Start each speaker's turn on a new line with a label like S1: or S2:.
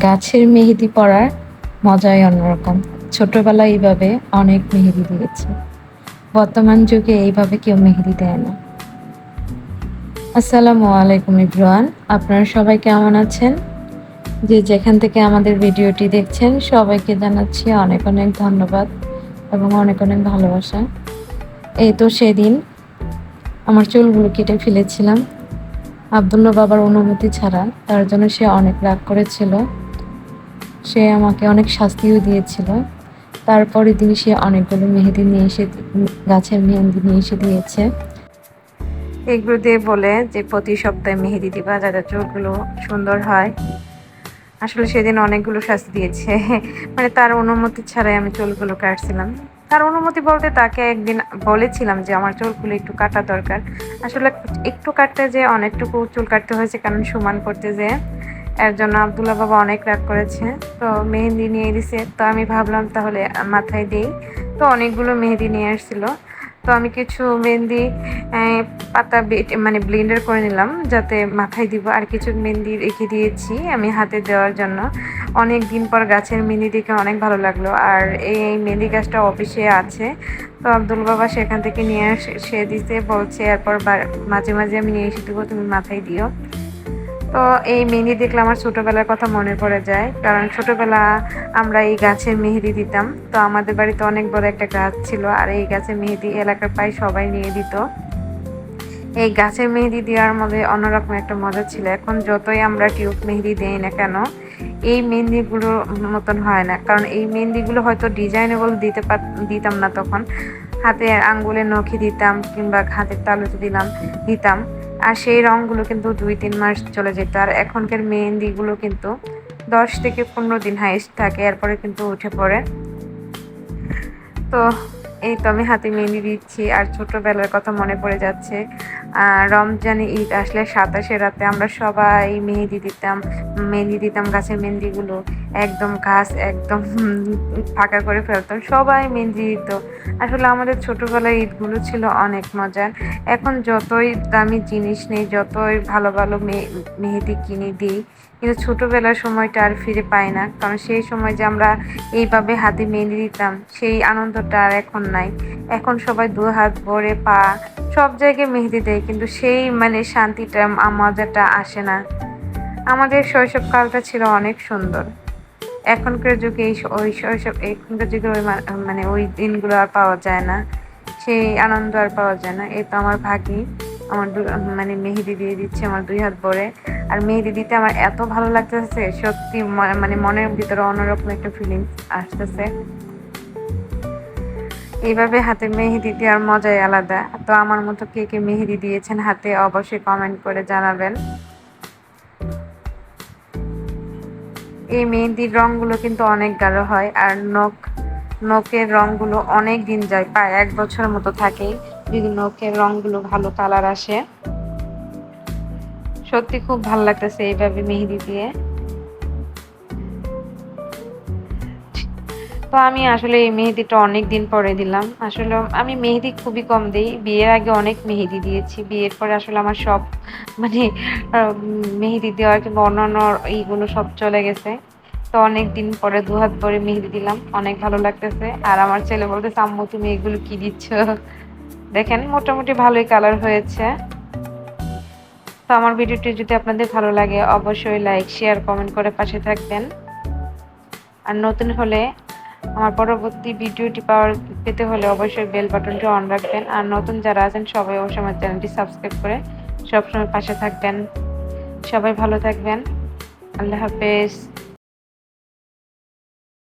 S1: গাছের মেহেদি পড়ার মজাই অন্যরকম। ছোটবেলায় এইভাবে অনেক মেহেদি দিয়েছি। বর্তমান যুগে এইভাবে কেউ মেহেদি দেয় না। আসসালামু আলাইকুম এভরিওয়ান। আপনারা সবাই কেমন আছেন? যে যেখান থেকে আমাদের ভিডিওটি দেখছেন সবাইকে জানাচ্ছি অনেক অনেক ধন্যবাদ এবং অনেক অনেক ভালোবাসা। এই তো সেদিন আমার চুলগুলো কেটে ফেলেছিলাম আব্দুল্লাহ বাবার অনুমতি ছাড়া। তার জন্য সে অনেক রাগ করেছিল। সে আমাকে অনেক শাস্তিও দিয়েছিল। তারপরের দিন সে অনেকগুলো মেহেদি নিয়ে এসে গাছের মেহেদি নিয়ে এসে দিয়েছে। এগুলো দিয়ে বলে যে প্রতি সপ্তাহে মেহেদি দিবা যাতে চুলগুলো সুন্দর হয়। আসলে সেদিন অনেকগুলো শাস্তি দিয়েছে। মানে তার অনুমতি ছাড়াই আমি চুলগুলো কাটছিলাম। তার অনুমতি বলতে তাকে একদিন বলেছিলাম যে আমার চুলগুলো একটু কাটা দরকার। আসলে একটু কাটতে যে অনেকটুকু চুল কাটতে হয়েছে, কারণ সমান করতে যেয়ে। এর জন্য আব্দুল্লাহ বাবা অনেক রাগ করেছে। তো মেহেদি নিয়ে দিছে। তো আমি ভাবলাম তাহলে মাথায় দিই। তো অনেকগুলো মেহেদি নিয়ে আসছিল। তো আমি কিছু মেহেন্দি পাতা মানে ব্লেন্ডার করে নিলাম যাতে মাথায় দিব, আর কিছু মেহেন্দি রেখে দিয়েছি আমি হাতে দেওয়ার জন্য। অনেক দিন পর গাছের মেহেন্দি দেখে অনেক ভালো লাগলো। আর এই মেহেন্দি গাছটা অফিসে আছে। তো আব্দুল বাবা সেখান থেকে নিয়ে সে দিতে বলছে, এরপর মাঝে মাঝে আমি নিয়ে এসে দেবো, তুমি মাথায় দিও। তো এই মেহেদি দেখলে আমার ছোটবেলার কথা মনে পড়ে যায়, কারণ ছোটবেলা আমরা এই গাছের মেহেদি দিতাম। তো আমাদের বাড়িতে অনেক বড় একটা গাছ ছিল, আর এই গাছের মেহেদি এলাকার প্রায় সবাই নিয়ে দিত। এই গাছের মেহেদি দেওয়ার মধ্যে অন্যরকম একটা মজা ছিল। এখন যতই আমরা টিউব মেহেদি দেই না কেন, এই মেহেন্দিগুলোর মতন হয় না, কারণ এই মেহেন্দিগুলো হয়তো ডিজাইনেবল দিতাম না তখন। হাতে আঙ্গুলে নখে দিতাম কিংবা হাতের তালুতে দিতাম। আর সেই রঙগুলো কিন্তু 2-3 মাস চলে যেত। আর এখনকার মেহেন্দিগুলো কিন্তু 10 থেকে 15 দিন হাইস্ট থাকে, এরপরে কিন্তু উঠে পড়ে। তো এই তো আমি হাতে মেহেন্দি দিচ্ছি আর ছোটবেলার কথা মনে পড়ে যাচ্ছে। রমজানে ঈদ আসলে 27-এর রাতে আমরা সবাই মেহেন্দি দিতাম গাছের মেহেন্দিগুলো একদম গাছ একদম ফাঁকা করে ফেলতাম, সবাই মেহেন্দি দিত। আসলে আমাদের ছোটবেলার ঈদগুলো ছিল অনেক মজার। এখন যতই দামি জিনিস নেই, যতই ভালো ভালো মেহেদি কিনে দিই, কিন্তু ছোটবেলার সময়টা আর ফিরে পাই না, কারণ সেই সময় যে আমরা এইভাবে হাতে মেহেন্দি দিতাম সেই আনন্দটা আর এখন নাই। এখন সবাই 2 হাত ভরে পা সব জায়গায় মেহেদি দেয়, কিন্তু সেই মানে শান্তিটা মজাটা আসে না। আমাদের শৈশবকালটা ছিল অনেক সুন্দর। এখনকার যুগে এখনকার যুগে ওই মানে ওই দিনগুলো আর পাওয়া যায় না, সেই আনন্দ আর পাওয়া যায় না। এই তো আমার ভাগ্নি আমার মানে মেহেদি দিয়ে দিচ্ছে আমার 2 হাত ভরে। আর মেহেদি দিতে আমার এত ভালো লাগতেছে, সত্যি মানে মনের ভিতরে অন্যরকম একটা ফিলিংস আসতেছে। এইভাবে হাতে মেহেদি দেওয়ার মজাই আলাদা। তো আমার মতো কে কে মেহেদি দিয়েছেন হাতে অবশ্যই কমেন্ট করে জানাবেন। এই মেহেদির রঙগুলো কিন্তু অনেক গাঢ় হয়, আর নখের রঙগুলো অনেক দিন যায়, প্রায় 1 বছরের মতো থাকে যদি নখের রঙগুলো ভালো কালার আসে। সত্যি খুব ভালো লাগতেছে এইভাবে মেহেদি দিয়ে। তো আমি আসলে এই মেহেদিটা অনেক দিন পরে দিলাম। আসলে আমি মেহেদি খুবই কম দিই। বিয়ের আগে অনেক মেহেদি দিয়েছি। বিয়ের পরে আসলে আমার সব মানে মেহেদি দেওয়া কিংবা অন্যান্য এইগুলো সব চলে গেছে। তো অনেক দিন পরে 2 হাত ভরে মেহেদি দিলাম। অনেক ভালো লাগতেছে। আর আমার ছেলে বলতেছে, আম্মু তুমি এগুলো কি দিচ্ছ? দেখেন মোটামুটি ভালোই কালার হয়েছে। তো আমার ভিডিওটি যদি আপনাদের ভালো লাগে অবশ্যই লাইক, শেয়ার, কমেন্ট করে পাশে থাকবেন। আর নতুন হলে আমার পরবর্তী ভিডিওটি পেতে হলে অবশ্যই বেল বাটনটি অন রাখবেন। আর নতুন যারা আছেন সবাই অবশ্যই আমার চ্যানেলটি সাবস্ক্রাইব করে সবসময় পাশে থাকবেন। সবাই ভালো থাকবেন। আল্লাহ হাফেজ।